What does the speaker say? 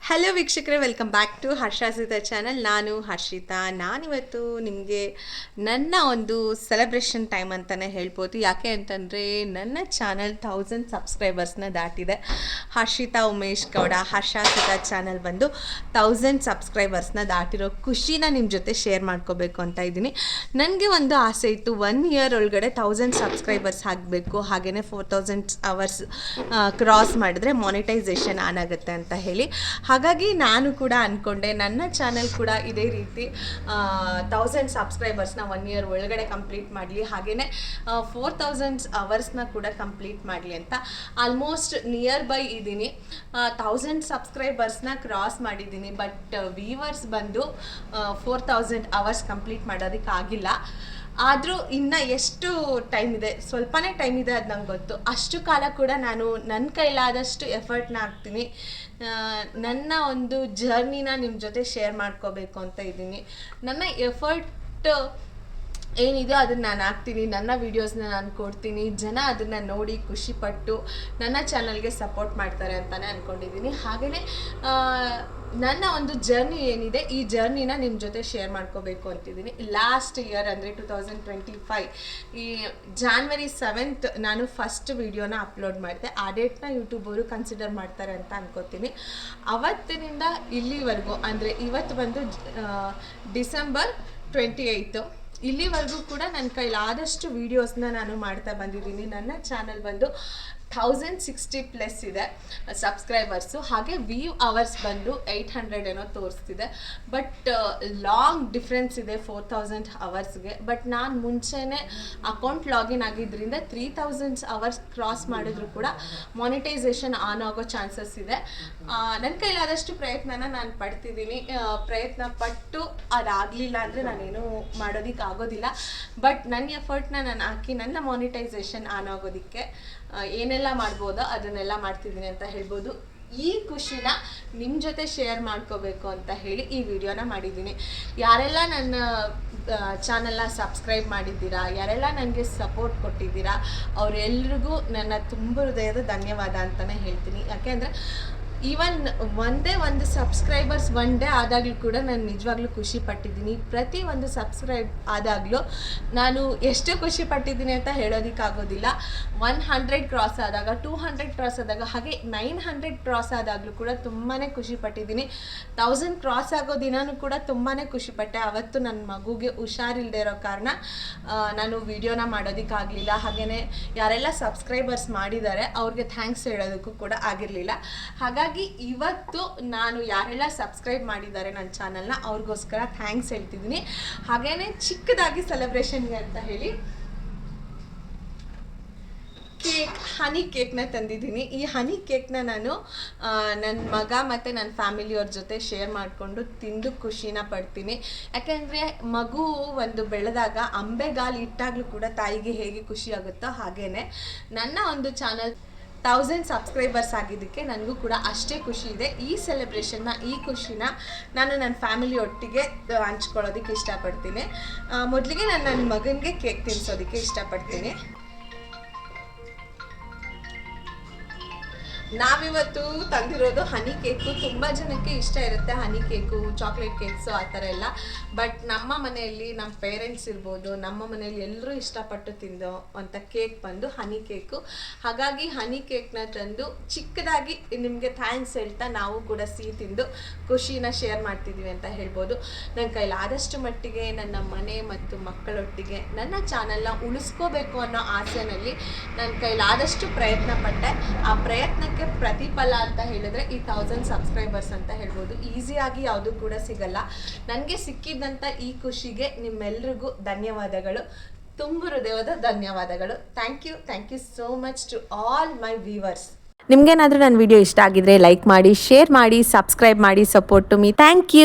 Hello ವೀಕ್ಷಕರೇ, welcome back to Harshasita channel. ನಾನು ಹರ್ಷಿತಾ. ನಾನಿವತ್ತು ನಿಮಗೆ ನನ್ನ ಒಂದು ಸೆಲೆಬ್ರೇಷನ್ ಟೈಮ್ ಅಂತಲೇ ಹೇಳ್ಬೋದು. ಯಾಕೆ ಅಂತಂದರೆ ನನ್ನ ಚಾನಲ್ 1000 ಸಬ್ಸ್ಕ್ರೈಬರ್ಸ್ನ ದಾಟಿದೆ. ಹರ್ಷಿತಾ ಉಮೇಶ್ ಗೌಡ ಹರ್ಷಾಸಿತ ಚಾನಲ್ ಬಂದು 1000 ಸಬ್ಸ್ಕ್ರೈಬರ್ಸ್ನ ದಾಟಿರೋ ಖುಷಿನ ನಿಮ್ಮ ಜೊತೆ ಶೇರ್ ಮಾಡ್ಕೋಬೇಕು ಅಂತ ಇದ್ದೀನಿ. ನನಗೆ ಒಂದು ಆಸೆ ಇತ್ತು, 1 ಇಯರ್ ಒಳಗಡೆ 1000 ಸಬ್ಸ್ಕ್ರೈಬರ್ಸ್ ಆಗಬೇಕು, ಹಾಗೆಯೇ 4000 ಅವರ್ಸ್ ಕ್ರಾಸ್ ಮಾಡಿದ್ರೆ ಮಾನಿಟೈಸೇಷನ್ ಆನ್ ಆಗುತ್ತೆ ಅಂತ ಹೇಳಿ. ಹಾಗಾಗಿ ನಾನು ಕೂಡ ಅಂದ್ಕೊಂಡೆ ನನ್ನ ಚಾನಲ್ ಕೂಡ ಇದೇ ರೀತಿ 1000 ಸಬ್ಸ್ಕ್ರೈಬರ್ಸ್ನ 1 ಇಯರ್ ಒಳಗಡೆ ಕಂಪ್ಲೀಟ್ ಮಾಡಲಿ, ಹಾಗೆಯೇ 4000 ಅವರ್ಸ್ನ ಕೂಡ ಕಂಪ್ಲೀಟ್ ಮಾಡಲಿ ಅಂತ. ಆಲ್ಮೋಸ್ಟ್ ನಿಯರ್ ಬೈ ಇದ್ದೀನಿ, 1000 ಸಬ್ಸ್ಕ್ರೈಬರ್ಸ್ನ ಕ್ರಾಸ್ ಮಾಡಿದ್ದೀನಿ. ಬಟ್ ವ್ಯೂವರ್ಸ್ ಬಂದು 4000 ಅವರ್ಸ್ ಕಂಪ್ಲೀಟ್ ಮಾಡೋದಕ್ಕಾಗಿಲ್ಲ. ಆದರೂ ಇನ್ನು ಎಷ್ಟು ಟೈಮ್ ಇದೆ, ಸ್ವಲ್ಪನೇ ಟೈಮ್ ಇದೆ, ಅದು ನಂಗೆ ಗೊತ್ತು. ಅಷ್ಟು ಕಾಲ ಕೂಡ ನಾನು ನನ್ನ ಕೈಲಾದಷ್ಟು ಎಫರ್ಟ್ನ ಹಾಕ್ತೀನಿ. ನನ್ನ ಒಂದು ಜರ್ನಿನ ನಿಮ್ಮ ಜೊತೆ ಶೇರ್ ಮಾಡ್ಕೋಬೇಕು ಅಂತ ಇದ್ದೀನಿ. ನನ್ನ ಎಫರ್ಟ್ ಏನಿದೆ ಅದನ್ನು ನಾನು ಹಾಕ್ತೀನಿ, ನನ್ನ ವೀಡಿಯೋಸ್ನ ನಾನು ಕೊಡ್ತೀನಿ. ಜನ ಅದನ್ನು ನೋಡಿ ಖುಷಿಪಟ್ಟು ನನ್ನ ಚಾನಲ್ಗೆ ಸಪೋರ್ಟ್ ಮಾಡ್ತಾರೆ ಅಂತಲೇ ಅಂದ್ಕೊಂಡಿದ್ದೀನಿ. ಹಾಗೆಯೇ ನನ್ನ ಒಂದು ಜರ್ನಿ ಏನಿದೆ, ಈ ಜರ್ನಿನ ನಿಮ್ಮ ಜೊತೆ ಶೇರ್ ಮಾಡ್ಕೋಬೇಕು ಅಂತಿದ್ದೀನಿ. ಲಾಸ್ಟ್ ಇಯರ್ ಅಂದರೆ 2025 ಈ January 7th ನಾನು ಫಸ್ಟ್ ವೀಡಿಯೋನ ಅಪ್ಲೋಡ್ ಮಾಡಿದೆ. ಆ ಡೇಟ್ನ ಯೂಟ್ಯೂಬ್ ಅವರು ಕನ್ಸಿಡರ್ ಮಾಡ್ತಾರೆ ಅಂತ ಅನ್ಕೋತೀನಿ. ಅವತ್ತಿನಿಂದ ಇಲ್ಲಿವರೆಗೂ, ಅಂದರೆ ಇವತ್ತು ಬಂದು December 28, ಇಲ್ಲಿವರೆಗೂ ಕೂಡ ನನ್ನ ಕೈಲಾದಷ್ಟು ವೀಡಿಯೋಸ್ನ ನಾನು ಮಾಡ್ತಾ ಬಂದಿದ್ದೀನಿ. ನನ್ನ ಚಾನಲ್ ಬಂದು 1060+ ಇದೆ ಸಬ್ಸ್ಕ್ರೈಬರ್ಸು. ಹಾಗೆ ವ್ಯೂ ಅವರ್ಸ್ ಬಂದು 800 ಏನೋ ತೋರಿಸ್ತಿದೆ. ಬಟ್ ಲಾಂಗ್ ಡಿಫ್ರೆನ್ಸ್ ಇದೆ 4000 ಅವರ್ಸ್ಗೆ. ಬಟ್ ನಾನು ಮುಂಚೆನೇ ಅಕೌಂಟ್ ಲಾಗಿನ್ ಆಗಿದ್ದರಿಂದ 3000 ಅವರ್ಸ್ ಕ್ರಾಸ್ ಮಾಡಿದ್ರು ಕೂಡ ಮಾನಿಟೈಸೇಷನ್ ಆನ್ ಆಗೋ ಚಾನ್ಸಸ್ ಇದೆ. ನನ್ನ ಕೈಲಾದಷ್ಟು ಪ್ರಯತ್ನನ ನಾನು ಪಡ್ತಿದ್ದೀನಿ. ಪ್ರಯತ್ನ ಪಟ್ಟು ಅದಾಗಲಿಲ್ಲ ಅಂದರೆ ನಾನೇನು ಮಾಡೋದಕ್ಕಾಗೋದಿಲ್ಲ. ಬಟ್ ನನ್ನ ಎಫರ್ಟ್ನ ನಾನು ಹಾಕಿ ನನ್ನ ಮಾನಿಟೈಸೇಷನ್ ಆನ್ ಆಗೋದಕ್ಕೆ ಏನೆಲ್ಲ ಮಾಡ್ಬೋದೋ ಅದನ್ನೆಲ್ಲ ಮಾಡ್ತಿದ್ದೀನಿ ಅಂತ ಹೇಳ್ಬೋದು. ಈ ಖುಷಿನ ನಿಮ್ಮ ಜೊತೆ ಶೇರ್ ಮಾಡ್ಕೋಬೇಕು ಅಂತ ಹೇಳಿ ಈ ವಿಡಿಯೋನ ಮಾಡಿದ್ದೀನಿ. ಯಾರೆಲ್ಲ ನನ್ನ ಚಾನಲ್ನ ಸಬ್ಸ್ಕ್ರೈಬ್ ಮಾಡಿದ್ದೀರಾ, ಯಾರೆಲ್ಲ ನನಗೆ ಸಪೋರ್ಟ್ ಕೊಟ್ಟಿದ್ದೀರಾ, ಅವರೆಲ್ರಿಗೂ ನನ್ನ ತುಂಬ ಹೃದಯದ ಧನ್ಯವಾದ ಅಂತಲೇ ಹೇಳ್ತೀನಿ. ಯಾಕೆಂದರೆ ಈವನ್ ಒಂದೇ ಒಂದು ಸಬ್ಸ್ಕ್ರೈಬರ್ಸ್ ಒನ್ ಡೇ ಆದಾಗಲೂ ಕೂಡ ನಾನು ನಿಜವಾಗ್ಲೂ ಖುಷಿ ಪಟ್ಟಿದ್ದೀನಿ. ಪ್ರತಿ ಒಂದು ಸಬ್ಸ್ಕ್ರೈಬ್ ಆದಾಗಲೂ ನಾನು ಎಷ್ಟು ಖುಷಿ ಪಟ್ಟಿದ್ದೀನಿ ಅಂತ ಹೇಳೋದಕ್ಕಾಗೋದಿಲ್ಲ. 100 ಕ್ರಾಸ್ ಆದಾಗ, 200 ಕ್ರಾಸ್ ಆದಾಗ, ಹಾಗೆ 900 ಕ್ರಾಸ್ ಆದಾಗಲೂ ಕೂಡ ತುಂಬಾ ಖುಷಿ ಪಟ್ಟಿದ್ದೀನಿ. 1000 ಕ್ರಾಸ್ ಆಗೋ ದಿನವೂ ಕೂಡ ತುಂಬಾ ಖುಷಿಪಟ್ಟೆ. ಅವತ್ತು ನನ್ನ ಮಗುಗೆ ಹುಷಾರಿಲ್ಲದೆ ಇರೋ ಕಾರಣ ನಾನು ವಿಡಿಯೋನ ಮಾಡೋದಕ್ಕಾಗಲಿಲ್ಲ. ಹಾಗೆಯೇ ಯಾರೆಲ್ಲ ಸಬ್ಸ್ಕ್ರೈಬರ್ಸ್ ಮಾಡಿದ್ದಾರೆ ಅವ್ರಿಗೆ ಥ್ಯಾಂಕ್ಸ್ ಹೇಳೋದಕ್ಕೂ ಕೂಡ ಆಗಿರಲಿಲ್ಲ. ಹಾಗಾಗಿ ಇವತ್ತು ನಾನು ಯಾರೆಲ್ಲ ಸಬ್ಸ್ಕ್ರೈಬ್ ಮಾಡಿದ್ದಾರೆ ನನ್ನ ಚಾನಲ್ನ ಅವ್ರಿಗೋಸ್ಕರ ಥ್ಯಾಂಕ್ಸ್ ಹೇಳ್ತಿದ್ದೀನಿ. ಹಾಗೇನೆ ಚಿಕ್ಕದಾಗಿ ಸೆಲೆಬ್ರೇಷನ್ಗೆ ಅಂತ ಹೇಳಿ ಹನಿ ಕೇಕ್ನ ತಂದಿದ್ದೀನಿ. ಈ ಹನಿ ಕೇಕ್ನ ನಾನು ನನ್ನ ಮಗ ಮತ್ತು ನನ್ನ ಫ್ಯಾಮಿಲಿಯವ್ರ ಜೊತೆ ಶೇರ್ ಮಾಡಿಕೊಂಡು ತಿಂದು ಖುಷಿನ ಪಡ್ತೀನಿ. ಯಾಕೆಂದರೆ ಮಗು ಒಂದು ಬೆಳೆದಾಗ ಅಂಬೆಗಾಲು ಇಟ್ಟಾಗಲೂ ಕೂಡ ತಾಯಿಗೆ ಹೇಗೆ ಖುಷಿ ಆಗುತ್ತೋ ಹಾಗೇ ನನ್ನ ಒಂದು ಚಾನಲ್ 1000 ಸಬ್ಸ್ಕ್ರೈಬರ್ಸ್ ಆಗಿದ್ದಕ್ಕೆ ನನಗೂ ಕೂಡ ಅಷ್ಟೇ ಖುಷಿ ಇದೆ. ಈ ಸೆಲೆಬ್ರೇಷನ್ನ, ಈ ಖುಷಿನ ನಾನು ನನ್ನ ಫ್ಯಾಮಿಲಿ ಒಟ್ಟಿಗೆ ಹಂಚ್ಕೊಳ್ಳೋದಕ್ಕೆ ಇಷ್ಟಪಡ್ತೀನಿ. ಮೊದಲಿಗೆ ನಾನು ನನ್ನ ಮಗನಿಗೆ ಕೇಕ್ ತಿನ್ನಿಸೋದಕ್ಕೆ ಇಷ್ಟಪಡ್ತೀನಿ. ನಾವಿವತ್ತು ತಂದಿರೋದು ಹನಿ ಕೇಕು. ತುಂಬ ಜನಕ್ಕೆ ಇಷ್ಟ ಇರುತ್ತೆ ಹನಿ ಕೇಕು, ಚಾಕ್ಲೇಟ್ ಕೇಕ್ಸು ಆ ಥರ ಎಲ್ಲ. ಬಟ್ ನಮ್ಮ ಮನೆಯಲ್ಲಿ ನಮ್ಮ ಪೇರೆಂಟ್ಸ್ ಇರ್ಬೋದು, ನಮ್ಮ ಮನೆಯಲ್ಲಿ ಎಲ್ಲರೂ ಇಷ್ಟಪಟ್ಟು ತಿಂದೋ ಅಂತ ಕೇಕ್ ಬಂದು ಹನಿ ಕೇಕು. ಹಾಗಾಗಿ ಹನಿ ಕೇಕ್ನ ತಂದು ಚಿಕ್ಕದಾಗಿ ನಿಮಗೆ ಥ್ಯಾಂಕ್ಸ್ ಹೇಳ್ತಾ ನಾವು ಕೂಡ ಸಿಹಿ ತಿಂದು ಖುಷಿನ ಶೇರ್ ಮಾಡ್ತಿದ್ದೀವಿ ಅಂತ ಹೇಳ್ಬೋದು. ನನ್ನ ಕೈಲಾದಷ್ಟು ಮಟ್ಟಿಗೆ ನನ್ನ ಮನೆ ಮತ್ತು ಮಕ್ಕಳೊಟ್ಟಿಗೆ ನನ್ನ ಚಾನಲ್ನ ಉಳಿಸ್ಕೋಬೇಕು ಅನ್ನೋ ಆಸೆನಲ್ಲಿ ನನ್ನ ಕೈಲಾದಷ್ಟು ಪ್ರಯತ್ನ ಪಟ್ಟೆ. ಆ ಪ್ರಯತ್ನಕ್ಕೆ ಪ್ರತಿಫಲ ಅಂತ ಹೇಳಿದ್ರೆ ಈ 1000 ಸಬ್ಸ್ಕ್ರೈಬರ್ಸ್ ಅಂತ ಹೇಳ್ಬೋದು. ಈಸಿಯಾಗಿ ಯಾವುದು ಕೂಡ ಸಿಗಲ್ಲ. ನನಗೆ ಸಿಕ್ಕಿದ್ದಂಥ ಈ ಖುಷಿಗೆ ನಿಮ್ಮೆಲ್ರಿಗೂ ಧನ್ಯವಾದಗಳು, ತುಂಬ ಹೃದಯದ ಧನ್ಯವಾದಗಳು. Thank you so much to all my viewers. ನಿಮ್ಗೇನಾದರೂ ನನ್ನ ವಿಡಿಯೋ ಇಷ್ಟ ಆಗಿದ್ರೆ ಲೈಕ್ ಮಾಡಿ, ಶೇರ್ ಮಾಡಿ, ಸಬ್ಸ್ಕ್ರೈಬ್ ಮಾಡಿ, support to me. Thank you.